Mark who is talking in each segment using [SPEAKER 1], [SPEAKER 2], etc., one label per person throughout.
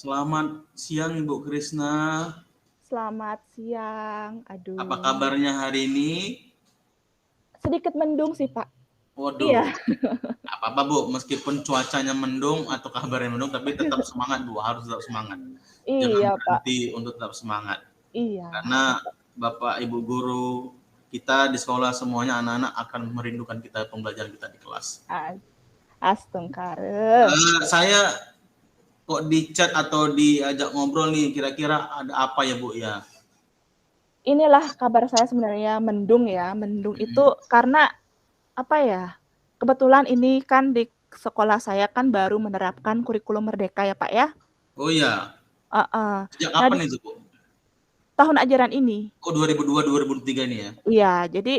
[SPEAKER 1] Selamat siang Ibu Krisna.
[SPEAKER 2] Selamat siang.
[SPEAKER 1] Apa
[SPEAKER 2] Aduh,
[SPEAKER 1] kabarnya hari ini?
[SPEAKER 2] sedikit mendung sih, Pak.
[SPEAKER 1] Waduh,
[SPEAKER 2] Iya,
[SPEAKER 1] nggak apa-apa Bu, meskipun cuacanya mendung atau kabarnya mendung, tapi tetap semangat Bu, harus tetap semangat. Jangan
[SPEAKER 2] iya, Pak.
[SPEAKER 1] berhenti untuk tetap semangat.
[SPEAKER 2] Iya.
[SPEAKER 1] Karena Bapak Ibu guru kita di sekolah semuanya anak-anak akan merindukan kita pembelajaran kita di kelas.
[SPEAKER 2] A- Astungkare.
[SPEAKER 1] Saya kok di chat atau diajak ngobrol nih, kira-kira ada apa ya Bu ya?
[SPEAKER 2] Inilah kabar saya sebenarnya mendung ya. Mendung itu
[SPEAKER 1] Hmm.
[SPEAKER 2] karena apa ya? Kebetulan ini kan di sekolah saya kan baru menerapkan kurikulum merdeka ya, Pak ya.
[SPEAKER 1] Oh ya,
[SPEAKER 2] Heeh.
[SPEAKER 1] sejak
[SPEAKER 2] Nah,
[SPEAKER 1] kapan
[SPEAKER 2] di
[SPEAKER 1] itu Bu?
[SPEAKER 2] tahun ajaran ini.
[SPEAKER 1] Oh 2002 2003 ini ya.
[SPEAKER 2] Iya, jadi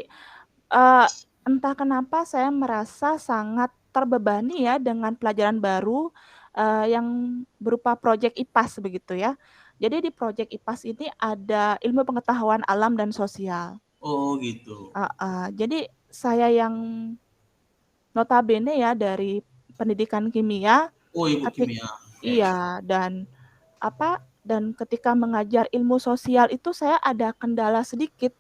[SPEAKER 2] eh, entah kenapa saya merasa sangat terbebani ya dengan pelajaran baru yang berupa proyek IPAS begitu ya. Jadi di proyek IPAS ini ada ilmu pengetahuan alam dan sosial.
[SPEAKER 1] Oh gitu.
[SPEAKER 2] Jadi saya yang notabene ya dari pendidikan kimia,
[SPEAKER 1] Oh Ibu
[SPEAKER 2] ketik
[SPEAKER 1] kimia. Oke.
[SPEAKER 2] iya dan ketika mengajar ilmu sosial itu saya ada kendala sedikit.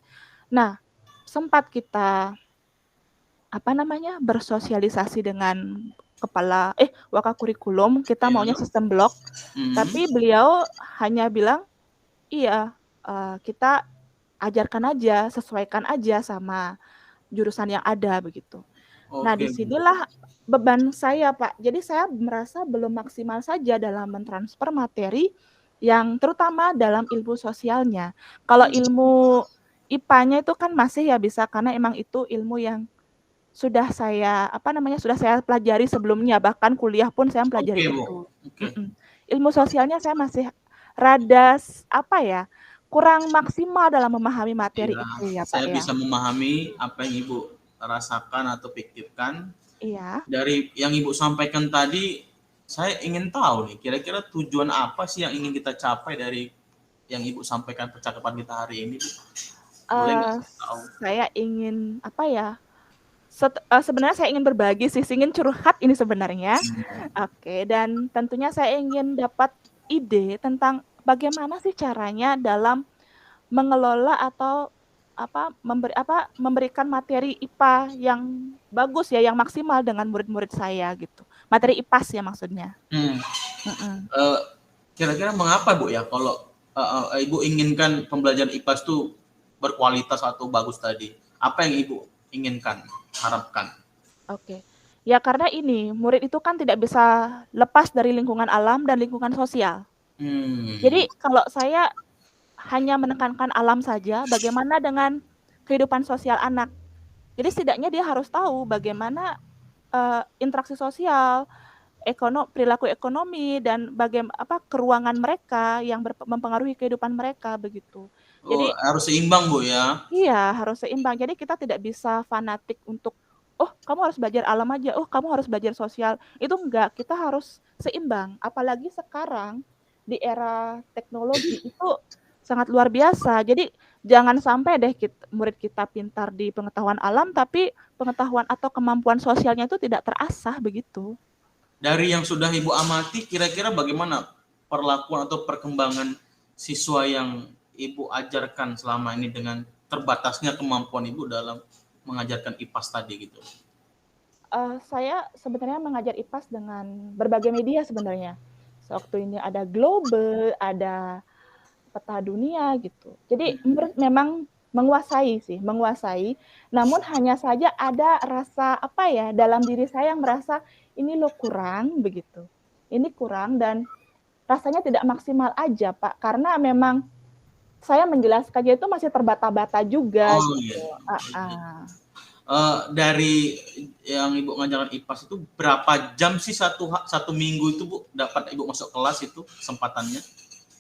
[SPEAKER 2] Nah, sempat kita bersosialisasi dengan wakakurikulum, kita
[SPEAKER 1] Ya.
[SPEAKER 2] maunya sistem blok,
[SPEAKER 1] Hmm.
[SPEAKER 2] tapi beliau hanya bilang, "Iya, kita ajarkan aja, sesuaikan aja sama jurusan yang ada," begitu. Nah,
[SPEAKER 1] Oke Bu.
[SPEAKER 2] disinilah beban saya, Pak. Jadi saya merasa belum maksimal saja dalam mentransfer materi yang terutama dalam ilmu sosialnya. Kalau
[SPEAKER 1] Hmm.
[SPEAKER 2] ilmu IPA-nya itu kan masih ya bisa karena emang itu ilmu yang sudah saya pelajari sebelumnya, bahkan kuliah pun saya
[SPEAKER 1] Oke
[SPEAKER 2] pelajari
[SPEAKER 1] Bu.
[SPEAKER 2] itu.
[SPEAKER 1] Oke.
[SPEAKER 2] Mhm. Ilmu sosialnya saya masih rada kurang maksimal dalam memahami materi
[SPEAKER 1] Ya,
[SPEAKER 2] itu ya, Pak,
[SPEAKER 1] saya
[SPEAKER 2] ya.
[SPEAKER 1] bisa memahami apa yang Ibu rasakan atau pikirkan
[SPEAKER 2] Iya.
[SPEAKER 1] dari yang Ibu sampaikan tadi. Saya ingin tahu nih, kira-kira tujuan apa sih yang ingin kita capai dari yang Ibu sampaikan percakapan kita hari ini, Bu? Boleh nggak
[SPEAKER 2] Eee,
[SPEAKER 1] tahu?
[SPEAKER 2] saya ingin, sebenarnya saya ingin berbagi sih, ingin curhat ini sebenarnya. Oke, dan tentunya saya ingin dapat ide tentang bagaimana sih caranya dalam mengelola atau memberikan materi IPA yang bagus ya, yang maksimal dengan murid-murid saya gitu. Materi IPAS ya maksudnya.
[SPEAKER 1] Hmm.
[SPEAKER 2] Mhm.
[SPEAKER 1] Eh, Kira-kira mengapa Bu ya kalau Ibu inginkan pembelajaran IPAS itu berkualitas atau bagus tadi? Apa yang Ibu inginkan, harapkan?
[SPEAKER 2] Oke. Ya karena ini, murid itu kan tidak bisa lepas dari lingkungan alam dan lingkungan sosial.
[SPEAKER 1] Hmm.
[SPEAKER 2] Jadi kalau saya hanya menekankan alam saja, bagaimana dengan kehidupan sosial anak? Jadi setidaknya dia harus tahu bagaimana interaksi sosial, perilaku ekonomi dan keuangan mereka yang mempengaruhi kehidupan mereka begitu.
[SPEAKER 1] Oh,
[SPEAKER 2] Jadi
[SPEAKER 1] harus seimbang Bu ya.
[SPEAKER 2] iya harus seimbang. Jadi kita tidak bisa fanatik untuk oh kamu harus belajar alam aja, oh kamu harus belajar sosial. Itu enggak, kita harus seimbang. Apalagi sekarang di era teknologi itu sangat luar biasa. Jadi jangan sampai deh murid kita pintar di pengetahuan alam tapi pengetahuan atau kemampuan sosialnya itu tidak terasah begitu.
[SPEAKER 1] Dari yang sudah Ibu amati, kira-kira bagaimana perlakuan atau perkembangan siswa yang Ibu ajarkan selama ini dengan terbatasnya kemampuan Ibu dalam mengajarkan IPAS tadi gitu?
[SPEAKER 2] Saya sebenarnya mengajar IPAS dengan berbagai media sebenarnya. Sewaktu ini ada Global, ada peta dunia gitu. Jadi murid memang menguasai. Namun hanya saja ada rasa dalam diri saya yang merasa ini loh kurang begitu. Ini kurang dan rasanya tidak maksimal aja Pak, karena memang saya menjelaskannya itu masih terbata-bata juga
[SPEAKER 1] Oh
[SPEAKER 2] gitu.
[SPEAKER 1] iya. Dari yang Ibu ngajarkan IPAS itu berapa jam sih satu minggu itu Bu dapat Ibu masuk kelas itu kesempatannya?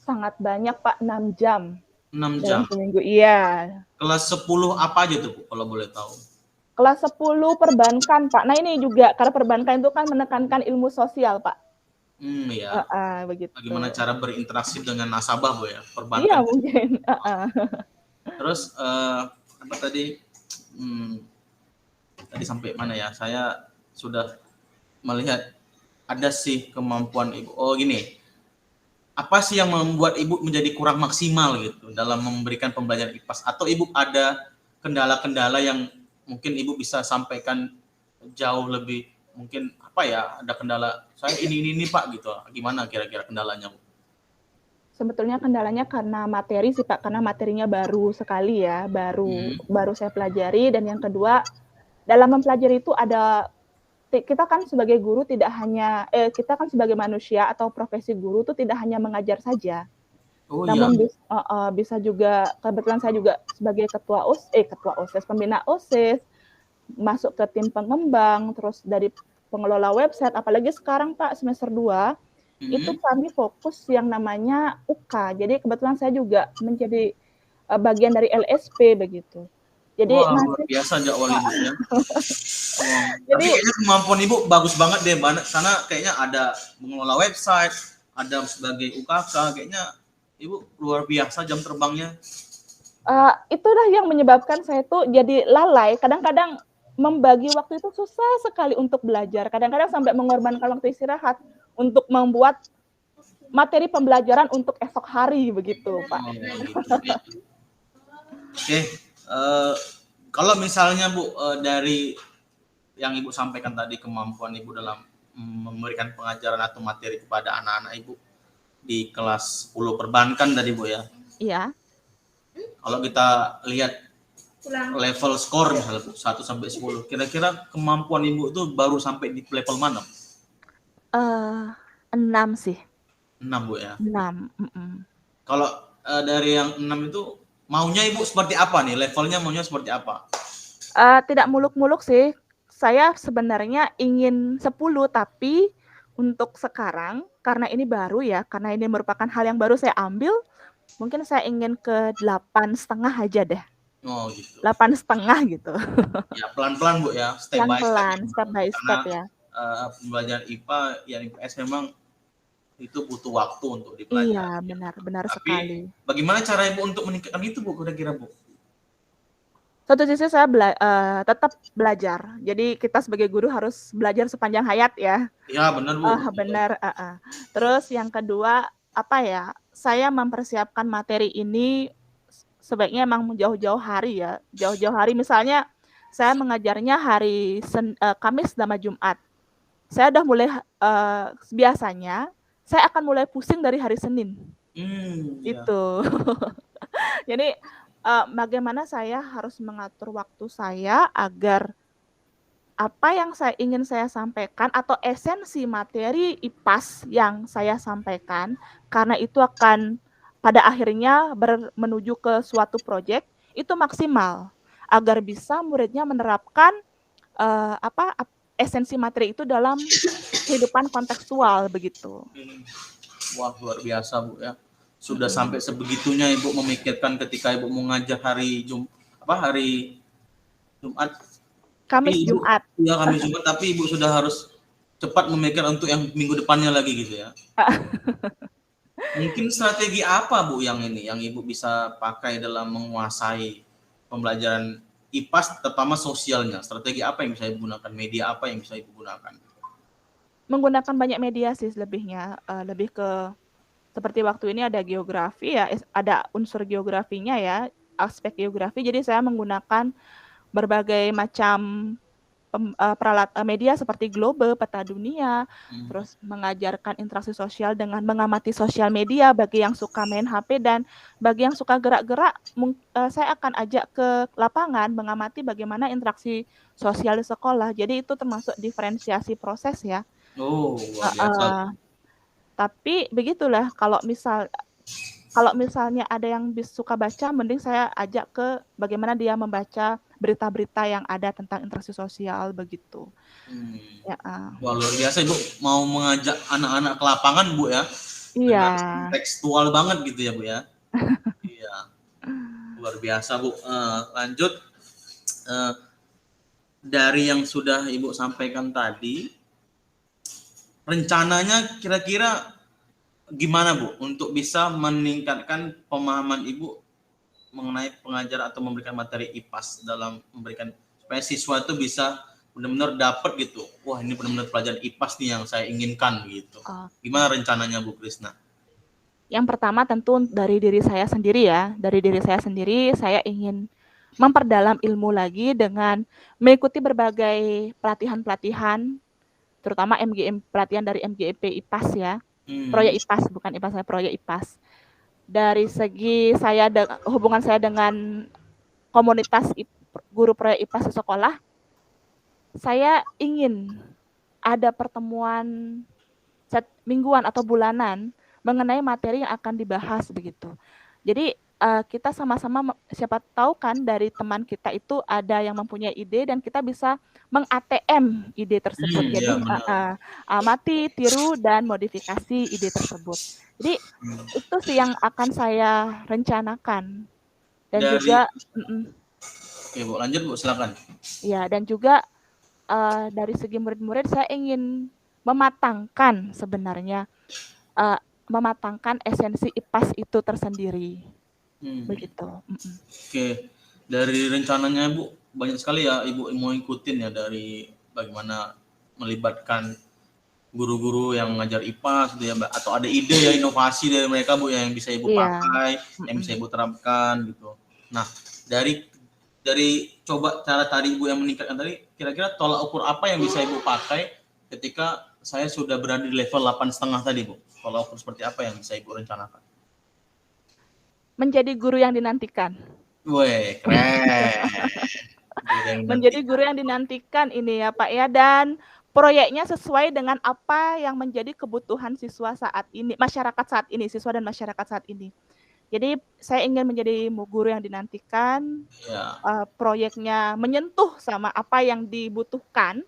[SPEAKER 2] Sangat banyak Pak, 6 jam
[SPEAKER 1] 6
[SPEAKER 2] dalam
[SPEAKER 1] jam.
[SPEAKER 2] seminggu. Iya.
[SPEAKER 1] Kelas 10 apa aja tuh Bu kalau boleh tahu?
[SPEAKER 2] Kelas 10 perbankan, Pak. Nah, ini juga karena perbankan itu kan menekankan ilmu sosial, Pak.
[SPEAKER 1] Ya.
[SPEAKER 2] Begitu.
[SPEAKER 1] Bagaimana cara berinteraksi dengan nasabah Bu ya,
[SPEAKER 2] Iya,
[SPEAKER 1] perbankan.
[SPEAKER 2] mungkin.
[SPEAKER 1] Terus apa tadi? Hmm, Tadi sampai mana ya? Saya sudah melihat ada sih kemampuan Ibu. Oh gini, apa sih yang membuat Ibu menjadi kurang maksimal gitu dalam memberikan pembelajaran IPAS? Atau Ibu ada kendala-kendala yang mungkin Ibu bisa sampaikan jauh lebih, mungkin apa ya, ada kendala saya ini Pak gitu. Gimana kira-kira kendalanya, Bu?
[SPEAKER 2] Sebetulnya kendalanya karena materi sih Pak, karena materinya baru sekali ya, baru saya pelajari. Dan yang kedua, dalam mempelajari itu ada, kita kan sebagai guru tidak hanya, kita kan sebagai manusia atau profesi guru itu tidak hanya mengajar saja.
[SPEAKER 1] Oh iya.
[SPEAKER 2] Namun bisa juga, kebetulan saya juga sebagai ketua OSIS, pembina OSIS, masuk ke tim pengembang, terus dari pengelola website, apalagi sekarang Pak semester 2, itu kami fokus yang namanya UK. Jadi kebetulan saya juga menjadi bagian dari LSP begitu. Jadi
[SPEAKER 1] Wah, luar biasa jadwal Ibu ya. Tapi
[SPEAKER 2] jadi
[SPEAKER 1] kayaknya kemampuan Ibu bagus banget deh, karena kayaknya ada mengelola website, ada sebagai UKK, kayaknya Ibu luar biasa jam terbangnya.
[SPEAKER 2] Itulah yang menyebabkan saya tuh jadi lalai. Kadang-kadang membagi waktu itu susah sekali untuk belajar. Kadang-kadang sampai mengorbankan waktu istirahat untuk membuat materi pembelajaran untuk esok hari begitu, Pak.
[SPEAKER 1] Oh, gitu, ya. Oke, kalau misalnya Bu, dari yang Ibu sampaikan tadi, kemampuan Ibu dalam memberikan pengajaran atau materi kepada anak-anak Ibu di kelas 10 perbankan tadi Bu ya.
[SPEAKER 2] Iya.
[SPEAKER 1] Kalau kita lihat level skor misalnya Bu, 1 sampai 10, kira-kira kemampuan Ibu itu baru sampai di level mana?
[SPEAKER 2] 6 sih.
[SPEAKER 1] 6 Bu ya.
[SPEAKER 2] 6.
[SPEAKER 1] Kalau dari yang 6 itu maunya Ibu seperti apa nih? Levelnya maunya seperti apa?
[SPEAKER 2] Tidak muluk-muluk sih. Saya sebenarnya ingin 10, tapi untuk sekarang karena ini baru ya, karena ini merupakan hal yang baru saya ambil, mungkin saya ingin ke 8,5 aja deh.
[SPEAKER 1] Oh gitu.
[SPEAKER 2] 8,5 gitu.
[SPEAKER 1] Ya pelan-pelan Bu ya, step by step.
[SPEAKER 2] Pelan-pelan, step by step ya.
[SPEAKER 1] Pembelajaran IPA yang IPS memang itu butuh waktu untuk dipelajari.
[SPEAKER 2] Iya, benar
[SPEAKER 1] Tapi
[SPEAKER 2] sekali.
[SPEAKER 1] bagaimana cara Ibu untuk meningkatkan itu Bu, kira-kira Bu?
[SPEAKER 2] Satu sisi saya tetap belajar. Jadi kita sebagai guru harus belajar sepanjang hayat ya.
[SPEAKER 1] Ya benar Bu.
[SPEAKER 2] Benar. Terus yang kedua, apa ya? Saya mempersiapkan materi ini sebaiknya emang jauh-jauh hari ya. Jauh-jauh hari, misalnya saya mengajarnya hari Kamis sama Jumat. Saya udah mulai, biasanya saya akan mulai pusing dari hari Senin.
[SPEAKER 1] Ya.
[SPEAKER 2] Itu. Jadi bagaimana saya harus mengatur waktu saya agar apa yang ingin saya sampaikan atau esensi materi IPAS yang saya sampaikan, karena itu akan pada akhirnya menuju ke suatu proyek, itu maksimal agar bisa muridnya menerapkan esensi materi itu dalam kehidupan kontekstual begitu.
[SPEAKER 1] Wah luar biasa Bu ya. Sudah sampai sebegitunya Ibu memikirkan ketika Ibu mau ngajar hari Jumat.
[SPEAKER 2] Kamis Jumat.
[SPEAKER 1] Iya Kamis Jumat, tapi Ibu sudah harus cepat memikirkan untuk yang minggu depannya lagi gitu ya. Mungkin strategi apa Bu yang Ibu bisa pakai dalam menguasai pembelajaran IPAS, terutama sosialnya? Strategi apa yang bisa Ibu gunakan? Media apa yang bisa Ibu gunakan?
[SPEAKER 2] Menggunakan banyak media sih lebihnya, lebih ke seperti waktu ini ada geografi ya, ada unsur geografinya ya, aspek geografi. Jadi saya menggunakan berbagai macam media seperti Globe, Peta Dunia, terus mengajarkan interaksi sosial dengan mengamati sosial media bagi yang suka main HP, dan bagi yang suka gerak-gerak, saya akan ajak ke lapangan mengamati bagaimana interaksi sosial di sekolah. Jadi itu termasuk diferensiasi proses ya.
[SPEAKER 1] Oh, luar biasa.
[SPEAKER 2] Tapi begitulah, kalau misalnya ada yang suka baca, mending saya ajak ke bagaimana dia membaca berita-berita yang ada tentang interaksi sosial begitu. Ya.
[SPEAKER 1] Wah luar biasa Ibu, mau mengajak anak-anak ke lapangan Bu ya.
[SPEAKER 2] Iya.
[SPEAKER 1] Tekstual banget gitu ya Bu ya. Iya. Luar biasa Bu. Lanjut dari yang sudah Ibu sampaikan tadi, rencananya kira-kira gimana Bu untuk bisa meningkatkan pemahaman Ibu mengenai pengajar atau memberikan materi IPAS dalam memberikan supaya siswa itu bisa benar-benar dapat gitu. Wah, ini benar-benar pelajaran IPAS nih yang saya inginkan gitu. Gimana rencananya Bu Krisna?
[SPEAKER 2] Yang pertama tentu dari diri saya sendiri ya. Dari diri saya sendiri, saya ingin memperdalam ilmu lagi dengan mengikuti berbagai pelatihan-pelatihan, terutama pelatihan dari MGIP IPAS ya. Proyek IPAS, bukan IPAS, saya proyek IPAS. Dari segi hubungan saya dengan komunitas guru proyek IPAS di sekolah, saya ingin ada pertemuan mingguan atau bulanan mengenai materi yang akan dibahas begitu. Jadi kita sama-sama, siapa tahu kan dari teman kita itu ada yang mempunyai ide dan kita bisa meng-ATM ide tersebut. Jadi amati, tiru, dan modifikasi ide tersebut. Jadi itu sih yang akan saya rencanakan. Dan juga
[SPEAKER 1] Oke Bu, lanjut Bu, silakan.
[SPEAKER 2] Ya, dan juga dari segi murid-murid saya ingin mematangkan sebenarnya mematangkan esensi IPAS itu tersendiri. Begitu.
[SPEAKER 1] Oke, dari rencananya Bu banyak sekali ya Ibu mau ikutin ya, dari bagaimana melibatkan guru-guru yang mengajar IPAS gitu ya, atau ada ide ya inovasi dari mereka Bu yang bisa Ibu pakai, yang bisa Ibu terapkan gitu. Nah, dari coba cara tadi Ibu yang meningkatkan tadi, kira-kira tolak ukur apa yang bisa Ibu pakai ketika saya sudah berada di level 8,5 tadi Bu? Tolak ukur seperti apa yang bisa Ibu rencanakan?
[SPEAKER 2] Menjadi guru yang dinantikan.
[SPEAKER 1] Wih, keren.
[SPEAKER 2] Menjadi guru yang dinantikan ini ya Pak ya, dan proyeknya sesuai dengan apa yang menjadi kebutuhan siswa saat ini, masyarakat saat ini, siswa dan masyarakat saat ini. Jadi saya ingin menjadi guru yang dinantikan, proyeknya menyentuh sama apa yang dibutuhkan,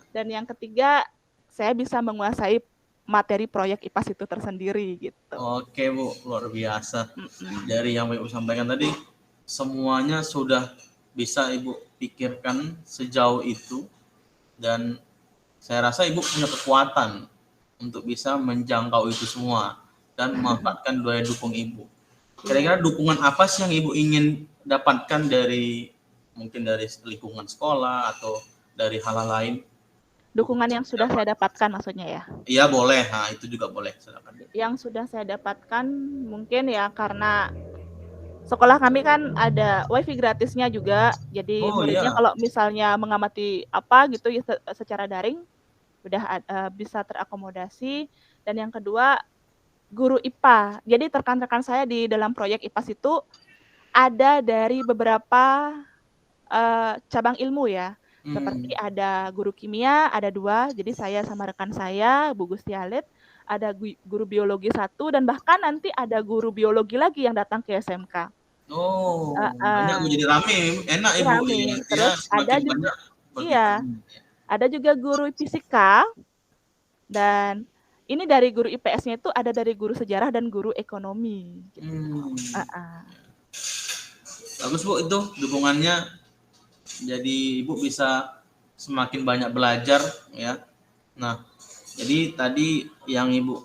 [SPEAKER 2] dan yang ketiga saya bisa menguasai materi proyek IPAS itu tersendiri gitu.
[SPEAKER 1] Oke Bu, luar biasa. Dari yang Ibu sampaikan tadi, semuanya sudah bisa Ibu pikirkan sejauh itu, dan saya rasa Ibu punya kekuatan untuk bisa menjangkau itu semua dan memanfaatkan daya dukung Ibu. Kira-kira dukungan apa sih yang Ibu ingin dapatkan dari mungkin dari lingkungan sekolah atau dari hal lain?
[SPEAKER 2] Dukungan yang sudah saya dapatkan maksudnya ya?
[SPEAKER 1] Iya boleh, nah itu juga boleh, silakan.
[SPEAKER 2] Yang sudah saya dapatkan mungkin ya karena sekolah kami kan ada wifi gratisnya juga, jadi muridnya kalau misalnya mengamati apa gitu ya secara daring udah bisa terakomodasi. Dan yang kedua, guru IPA. Jadi rekan-rekan saya di dalam proyek IPAS itu ada dari beberapa cabang ilmu ya. Seperti ada guru kimia, ada 2, jadi saya sama rekan saya, Bu Gusti Alit, ada guru biologi 1, dan bahkan nanti ada guru biologi lagi yang datang ke SMK.
[SPEAKER 1] Oh, banyak jadi rame, enak Ibu.
[SPEAKER 2] Rame. Terus ada juga, ada juga guru fisika, dan ini dari guru IPS-nya itu ada dari guru sejarah dan guru ekonomi. Gitu.
[SPEAKER 1] Bagus Bu, itu dukungannya. Jadi Ibu bisa semakin banyak belajar ya. Nah, jadi tadi yang Ibu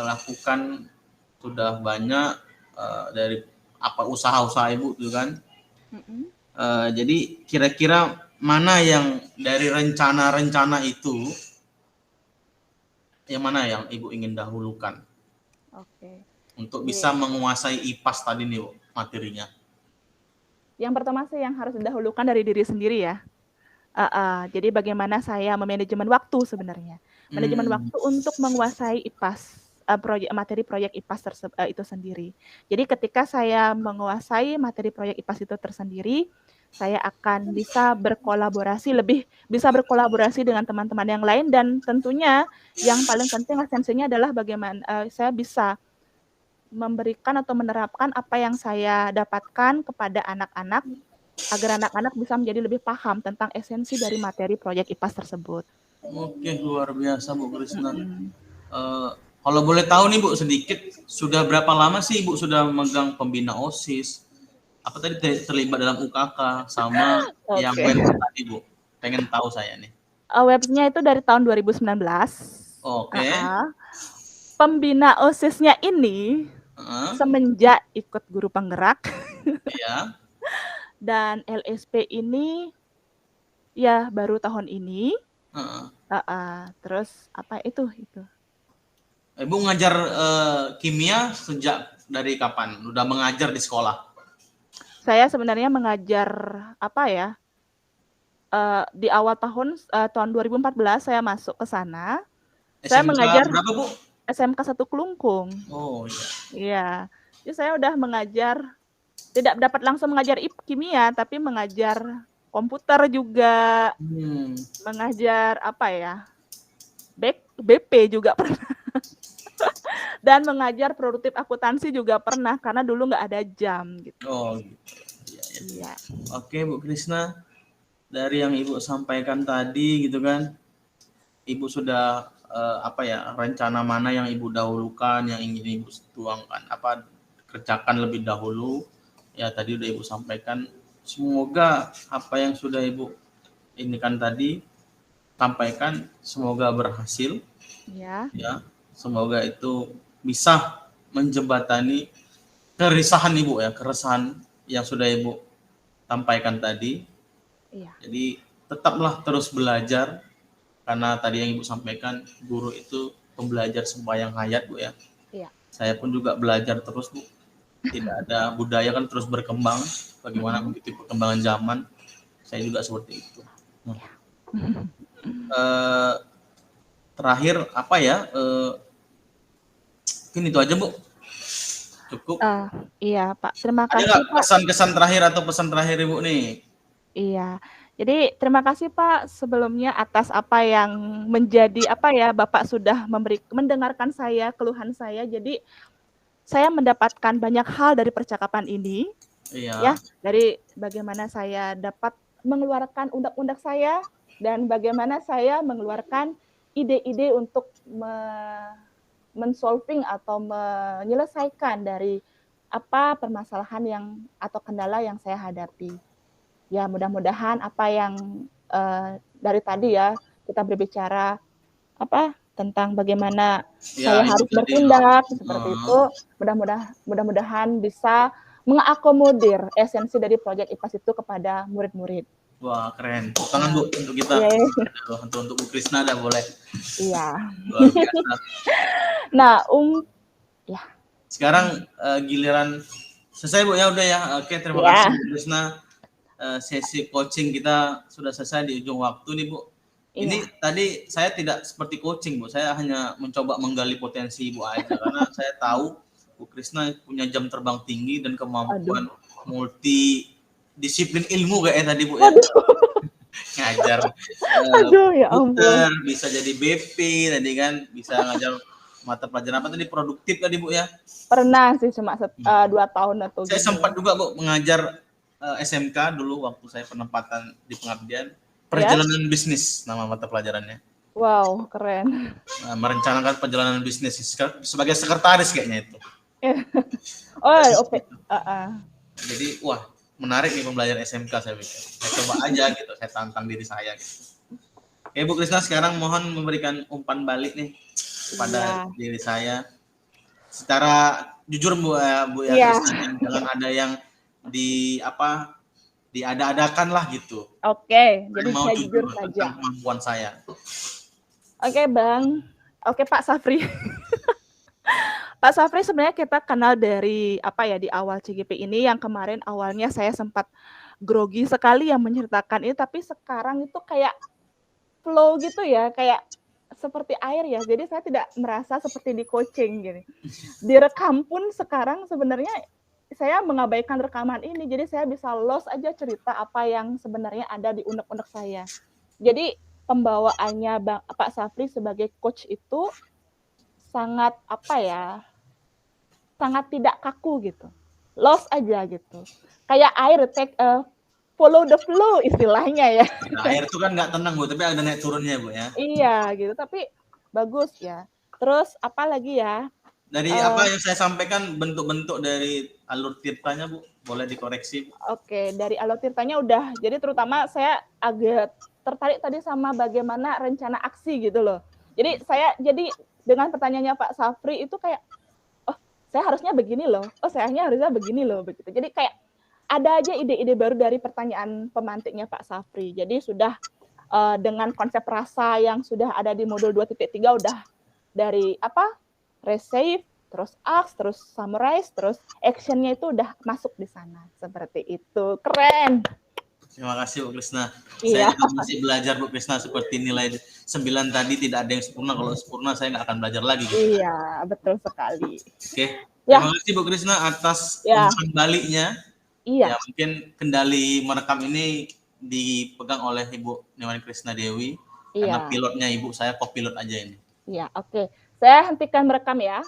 [SPEAKER 1] lakukan sudah banyak dari apa usaha-usaha Ibu tuh kan. Jadi kira-kira mana yang dari rencana-rencana itu, yang mana yang Ibu ingin dahulukan? Untuk bisa menguasai IPAS tadi nih Bu, materinya.
[SPEAKER 2] Yang pertama sih yang harus didahulukan dari diri sendiri ya. Jadi bagaimana saya memanajemen waktu sebenarnya. Manajemen waktu untuk menguasai IPAS, materi proyek IPAS itu sendiri. Jadi ketika saya menguasai materi proyek IPAS itu tersendiri, saya akan bisa berkolaborasi dengan teman-teman yang lain, dan tentunya yang paling penting esensinya adalah bagaimana saya bisa memberikan atau menerapkan apa yang saya dapatkan kepada anak-anak agar anak-anak bisa menjadi lebih paham tentang esensi dari materi proyek IPAS tersebut.
[SPEAKER 1] Oke, luar biasa Bu Krisna. Kalau boleh tahu nih Bu sedikit, sudah berapa lama sih Ibu sudah megang pembina OSIS? Apa tadi terlibat dalam UKK sama yang web tadi Bu? Pengen tahu saya nih.
[SPEAKER 2] Webnya itu dari tahun 2019.
[SPEAKER 1] Oke.
[SPEAKER 2] Pembina OSIS-nya ini semenjak ikut guru penggerak.
[SPEAKER 1] Iya.
[SPEAKER 2] Dan LSP ini ya baru tahun ini. Terus apa itu?
[SPEAKER 1] Ibu ngajar kimia sejak dari kapan? Udah mengajar di sekolah?
[SPEAKER 2] Saya sebenarnya mengajar apa ya? Di awal tahun 2014 saya masuk ke sana. Saya
[SPEAKER 1] SMK
[SPEAKER 2] mengajar
[SPEAKER 1] berapa, Bu?
[SPEAKER 2] SMK 1 Kelungkung.
[SPEAKER 1] Oh iya.
[SPEAKER 2] Iya. Jadi saya udah mengajar, tidak dapat langsung mengajar kimia, tapi mengajar komputer juga, mengajar apa ya? BP juga pernah. Dan mengajar produktif akuntansi juga pernah, karena dulu nggak ada jam gitu.
[SPEAKER 1] Oh gitu.
[SPEAKER 2] Iya.
[SPEAKER 1] Oke, Bu Krisna, dari yang Ibu sampaikan tadi gitu kan, Ibu sudah apa ya, rencana mana yang Ibu dahulukan, yang ingin Ibu tuangkan, apa kerjakan lebih dahulu. Ya tadi udah Ibu sampaikan. Semoga apa yang sudah Ibu indikan tadi sampaikan, semoga berhasil.
[SPEAKER 2] Ya.
[SPEAKER 1] Ya, semoga itu bisa menjembatani keresahan Ibu ya, keresahan yang sudah Ibu sampaikan tadi.
[SPEAKER 2] Iya.
[SPEAKER 1] Jadi tetaplah terus belajar, karena tadi yang Ibu sampaikan, guru itu pembelajar sembahyang hayat, Bu ya.
[SPEAKER 2] Iya.
[SPEAKER 1] Saya pun juga belajar terus, Bu. Tidak ada, budaya kan terus berkembang, bagaimana begitu perkembangan zaman, saya juga seperti itu. Nah, terakhir apa ya? Mungkin itu aja, Bu. Cukup.
[SPEAKER 2] Iya, Pak. Terima
[SPEAKER 1] Ada
[SPEAKER 2] kasih,
[SPEAKER 1] nggak
[SPEAKER 2] Pak.
[SPEAKER 1] kesan-kesan terakhir atau pesan terakhir Ibu nih?
[SPEAKER 2] Iya. Jadi terima kasih Pak sebelumnya atas apa yang menjadi apa ya, Bapak sudah mendengarkan saya, keluhan saya. Jadi saya mendapatkan banyak hal dari percakapan ini.
[SPEAKER 1] Iya.
[SPEAKER 2] Ya, dari bagaimana saya dapat mengeluarkan undak-undak saya dan bagaimana saya mengeluarkan ide-ide untuk men-solving atau menyelesaikan dari apa permasalahan yang atau kendala yang saya hadapi. Ya, mudah-mudahan apa yang dari tadi ya kita berbicara apa tentang bagaimana
[SPEAKER 1] Ya,
[SPEAKER 2] saya harus bertindak seperti itu, mudah-mudahan bisa mengakomodir esensi dari proyek IPAS itu kepada murid-murid.
[SPEAKER 1] Wah, keren. Tepuk tangan, Bu, untuk kita. Untuk Bu Krisna dah boleh.
[SPEAKER 2] Iya.
[SPEAKER 1] Luar biasa.
[SPEAKER 2] Nah, ya.
[SPEAKER 1] Sekarang giliran selesai, Bu ya, udah ya. Oke, terima kasih Bu Krisna. Sesi coaching kita sudah selesai di ujung waktu nih, Bu. Ini tadi saya tidak seperti coaching, Bu. Saya hanya mencoba menggali potensi Ibu aja, karena saya tahu Bu Krisna punya jam terbang tinggi dan kemampuan multi disiplin ilmu kayak tadi, Bu ya. Ngajar
[SPEAKER 2] ya ampun.
[SPEAKER 1] bisa jadi BP tadi kan, bisa ngajar mata pelajaran apa tadi, produktif tadi, Bu ya.
[SPEAKER 2] Pernah sih cuma 2 tahun atau
[SPEAKER 1] Saya sempat juga, Bu, mengajar SMK dulu waktu saya penempatan di pengabdian. Perjalanan bisnis nama mata pelajarannya.
[SPEAKER 2] Wow, keren.
[SPEAKER 1] Merencanakan perjalanan bisnis sebagai sekretaris kayaknya itu. Jadi wah, menarik nih pembelajaran SMK, saya pikir. Saya coba aja gitu, saya tantang diri saya gitu. Oke, Bu Krisna, sekarang mohon memberikan umpan balik nih kepada diri saya. Secara jujur, Bu ya, Krisna, jangan ada yang diada-adakan lah gitu.
[SPEAKER 2] Oke, jadi saya jujur saja.
[SPEAKER 1] Kemampuan saya.
[SPEAKER 2] Oke, Bang. Oke, Pak Safri. Pak Safri sebenarnya kita kenal dari apa ya, di awal CGP ini yang kemarin awalnya saya sempat grogi sekali yang menceritakan ini, tapi sekarang itu kayak flow gitu ya, kayak seperti air ya. Jadi saya tidak merasa seperti di coaching gini. Direkam pun sekarang sebenarnya saya mengabaikan rekaman ini, jadi saya bisa lost aja cerita apa yang sebenarnya ada di unek-unek saya. Jadi pembawaannya Pak Safri sebagai coach itu sangat apa ya, sangat tidak kaku gitu, lost aja gitu, kayak air follow the flow istilahnya ya.
[SPEAKER 1] Nah, air itu kan nggak tenang, Bu, tapi ada naik turunnya, Bu ya.
[SPEAKER 2] Iya gitu, tapi bagus ya. Terus apa lagi ya?
[SPEAKER 1] Dari apa yang saya sampaikan, bentuk-bentuk dari alur tirtanya, Bu, boleh dikoreksi.
[SPEAKER 2] Oke, dari alur tirtanya udah. Jadi terutama saya agak tertarik tadi sama bagaimana rencana aksi gitu loh. Jadi saya dengan pertanyaannya Pak Safri itu kayak, oh saya harusnya begini loh, oh saya harusnya begini loh begitu. Jadi kayak ada aja ide-ide baru dari pertanyaan pemantiknya Pak Safri. Jadi sudah dengan konsep rasa yang sudah ada di modul 2.3 udah dari apa resave, terus ask, terus summarize, terus action-nya itu udah masuk di sana. Seperti itu. Keren.
[SPEAKER 1] Terima kasih Bu Krisna.
[SPEAKER 2] Iya.
[SPEAKER 1] Saya juga masih belajar Bu Krisna, seperti nilai 9 tadi tidak ada yang sempurna. Kalau sempurna saya nggak akan belajar lagi. Gitu.
[SPEAKER 2] Iya, betul sekali.
[SPEAKER 1] Oke.
[SPEAKER 2] Ya.
[SPEAKER 1] Terima kasih Bu Krisna atas
[SPEAKER 2] Ya.
[SPEAKER 1] umpan baliknya.
[SPEAKER 2] Iya.
[SPEAKER 1] Ya, mungkin kendali merekam ini dipegang oleh Ibu Newani Krisna Dewi. Karena
[SPEAKER 2] Iya.
[SPEAKER 1] pilotnya Ibu, saya co-pilot aja ini.
[SPEAKER 2] Iya, oke. Saya hentikan merekam ya.